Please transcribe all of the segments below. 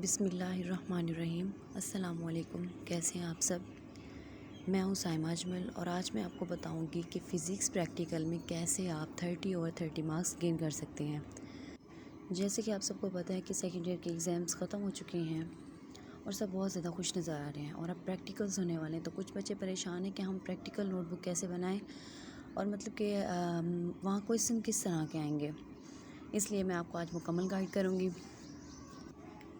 बिस्मिल्लाहिर्रहमानिर्रहीम। अस्सलाम वालेकुम। कैसे हैं आप सब? मैं हूं साइमा अजमल और आज मैं आपको बताऊंगी कि फ़िज़िक्स प्रैक्टिकल में कैसे आप 30 ओवर 30 मार्क्स गेन कर सकते हैं। जैसे कि आप सबको पता है कि सेकेंड ईयर के एग्ज़ाम्स ख़त्म हो चुके हैं और सब बहुत ज़्यादा खुश नज़र आ रहे हैं और अब प्रैक्टिकल्स होने वाले हैं। तो कुछ बच्चे परेशान हैं कि हम प्रैक्टिकल नोटबुक कैसे बनाएँ और मतलब कि वहाँ क्वेश्चन किस तरह के आएंगे। इसलिए मैं आपको आज मुकम्मल गाइड करूँगी।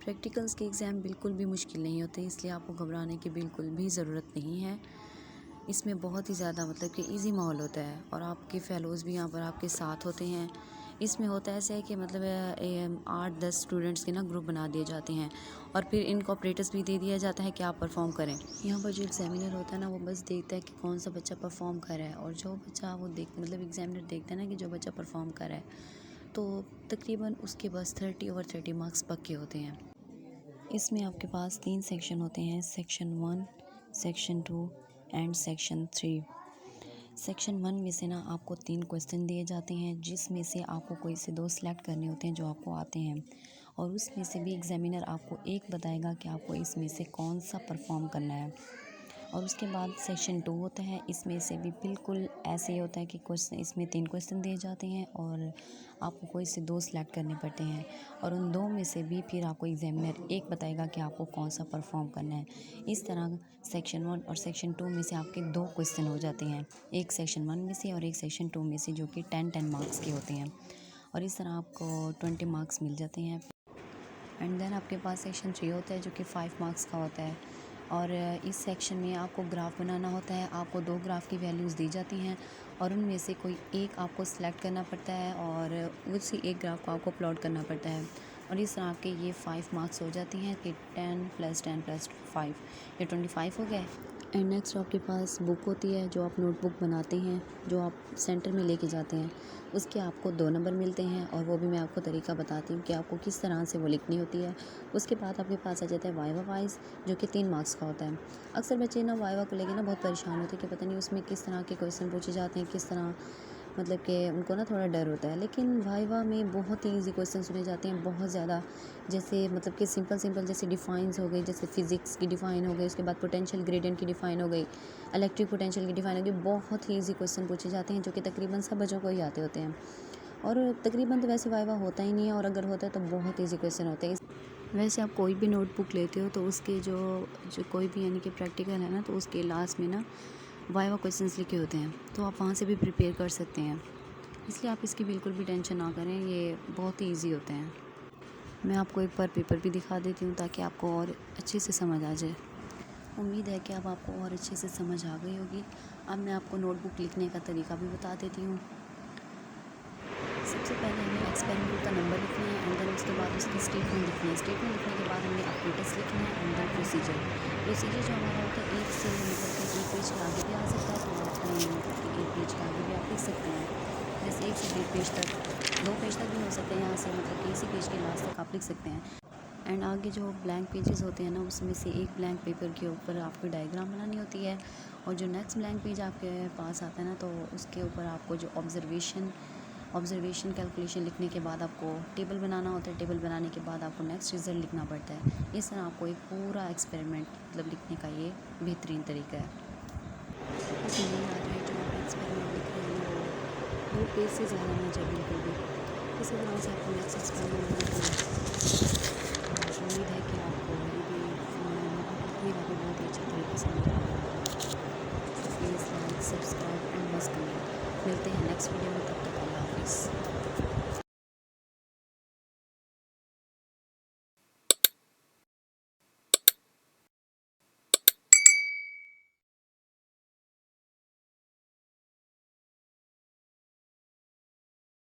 प्रैक्टिकल्स के एग्ज़ाम बिल्कुल भी मुश्किल नहीं होते, इसलिए आपको घबराने की बिल्कुल भी ज़रूरत नहीं है। इसमें बहुत ही ज़्यादा मतलब कि इजी माहौल होता है और आपके फ़ेलोज़ भी यहाँ पर आपके साथ होते हैं। इसमें होता ऐसा है कि मतलब 8-10 स्टूडेंट्स के ना ग्रुप बना दिए जाते हैं और फिर इनको ऑपरेटर्स भी दे दिया जाता है कि आप परफॉर्म करें। यहाँ पर जो एग्ज़ामिनर होता है ना, वो बस देखता है कि कौन सा बच्चा परफॉर्म कर रहा है और जो बच्चा वो मतलब एग्ज़ामिनर देखता है ना कि जो बच्चा परफॉर्म कर रहा है तो तकरीबन उसके पास 30 ओवर 30 मार्क्स पक्के होते हैं। इसमें आपके पास 3 सेक्शन होते हैं, section 1, section 2 and section 3। Section 1 में से ना आपको 3 क्वेश्चन दिए जाते हैं, जिसमें से आपको कोई से 2 सेलेक्ट करने होते हैं जो आपको आते हैं और उसमें से भी एग्ज़ामिनर आपको एक बताएगा कि आपको इसमें से कौन सा परफॉर्म करना है। और उसके बाद सेक्शन 2 होता है, इसमें से भी बिल्कुल ऐसे ही होता है कि क्वेश्चन इसमें 3 क्वेश्चन दिए जाते हैं और आपको कोई से 2 सेलेक्ट करने पड़ते हैं और उन 2 में से भी फिर आपको एग्ज़ामिनर एक बताएगा कि आपको कौन सा परफॉर्म करना है। इस तरह सेक्शन 1 और सेक्शन 2 में से आपके 2 क्वेश्चन हो जाते हैं, एक सेक्शन 1 में से और एक सेक्शन 2 में से, जो कि 10-10 मार्क्स के होते हैं और इस तरह आपको 20 मार्क्स मिल जाते हैं। एंड देन आपके पास सेक्शन 3 होता है जो कि 5 मार्क्स का होता है और इस सेक्शन में आपको ग्राफ बनाना होता है। आपको 2 ग्राफ की वैल्यूज़ दी जाती हैं और उनमें से कोई एक आपको सेलेक्ट करना पड़ता है और उसी एक ग्राफ को आपको प्लॉट करना पड़ता है और इस तरह आपके ये 5 मार्क्स हो जाती हैं कि 10 + 10 + 5 ये 25 हो गए। एंड नेक्स्ट आपके पास बुक होती है जो आप नोटबुक बनाते हैं, जो आप सेंटर में लेके जाते हैं। उसके आपको 2 नंबर मिलते हैं और वो भी मैं आपको तरीका बताती हूँ कि आपको किस तरह से वो लिखनी होती है। उसके बाद आपके पास आ जाता है वाइवा वाइज, जो कि 3 मार्क्स का होता है। अक्सर बच्चे ना वाइवा को लेके ना बहुत परेशान होते हैं कि पता नहीं उसमें किस तरह के क्वेश्चन पूछे जाते हैं, किस तरह मतलब कि उनको ना थोड़ा डर होता है। लेकिन वाइवा में बहुत ही ईजी क्वेश्चन सुने जाते हैं, बहुत ज़्यादा, जैसे मतलब कि सिंपल जैसे डिफाइंस हो गई, जैसे फिज़िक्स की डिफ़ाइन हो गई, उसके बाद पोटेंशियल ग्रेडियंट की डिफ़ाइन हो गई, इलेक्ट्रिक पोटेंशियल की डिफ़ाइन हो गई। बहुत ही ईजी क्वेश्चन पूछे जाते हैं जो कि तकरीबन सब बच्चों को ही आते होते हैं और तकरीबन तो वैसे वाइवा होता ही नहीं है और अगर होता है तो बहुत ईजी क्वेश्चन होते हैं। वैसे आप कोई भी नोटबुक लेते हो तो उसके जो कोई भी यानी कि प्रैक्टिकल है ना, तो उसके लास्ट में ना वाइवा क्वेश्चंस लिखे होते हैं, तो आप वहाँ से भी प्रिपेयर कर सकते हैं। इसलिए आप इसकी बिल्कुल भी टेंशन ना करें, ये बहुत ही ईजी होते हैं। मैं आपको एक बार पेपर भी दिखा देती हूँ ताकि आपको और अच्छे से समझ आ जाए। उम्मीद है कि अब आपको और अच्छे से समझ आ गई होगी। अब मैं आपको नोटबुक लिखने का तरीका भी बता देती हूँ। सबसे पहले हमें एक्सपेरिमेंट का नंबर लिखना है एंड देन उसके बाद उसकी स्टेटमेंट लिखनी है। स्टेटमेंट लिखने के बाद हमें ऑपरेटर्स लिखना है एंड देन प्रोसीजर जो हमारा होता है, एक से मतलब कि एक पेज के आगे भी आ सकता है, तो आप मतलब कि एक पेज के आगे भी आप लिख सकते हैं। जैसे 1 से 1.5 पेज तक, 2 पेज तक भी हो सकते हैं, यहाँ से मतलब कि इसी पेज के लास्ट तक आप लिख सकते हैं। एंड आगे जो ब्लैंक पेजेस होते हैं ना, उसमें से एक ब्लैंक पेपर के ऊपर आपको डायग्राम बनानी होती है और जो नेक्स्ट ब्लैंक पेज आपके पास आता है ना, तो उसके ऊपर आपको जो ऑब्जर्वेशन कैलकुलेशन लिखने के बाद आपको टेबल बनाना होता है। टेबल बनाने के बाद आपको नेक्स्ट रिज़ल्ट लिखना पड़ता है। इस तरह आपको एक पूरा एक्सपेरिमेंट मतलब लिखने का ये बेहतरीन तरीका है। इसमें आ जाए जो आप एक्सपेरिमेंट लिख रहे हैं वो 2 पेज से ज़्यादा ना जाए बिल्कुल भी। इसी तरह से आपको नेक्स्ट एक्सपेरिमेंट बनाना है। उम्मीद है कि आपको मेरा भी बहुत ही अच्छे तरीके से समझ आ रहा है। Please like, subscribe and must comment. मिलते हैं नेक्स्ट वीडियो में, तब तक अल्लाह हाफ़िज़।